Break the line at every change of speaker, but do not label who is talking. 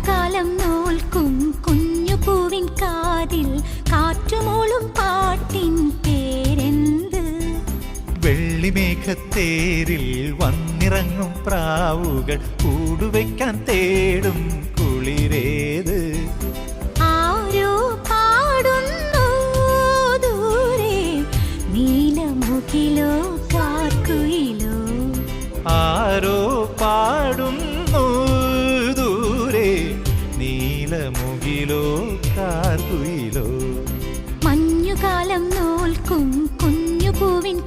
മഞ്ഞുകാലം നോൽക്കും കുഞ്ഞു പൂവിൻ കാതിൽ കാറ്റുമൂളും പാട്ടിൻ പേരെന്ത്?
വെള്ളിമേഘത്തേരിൽ വന്നിറങ്ങും പ്രാവുകൾ കൂടുവയ്ക്കാൻ തേടും കുളിരേത്?
ആരോ പാടുന്നു ദൂരെ, നീലമുകിലോ കാർക്കുയിലോ?
ആരോ പാടുന്നു ദൂരെ, നീലമുകിലോ കാർക്കുയിലോ?
മഞ്ഞുകാലം നോൽക്കും കുഞ്ഞു പൂവിൻ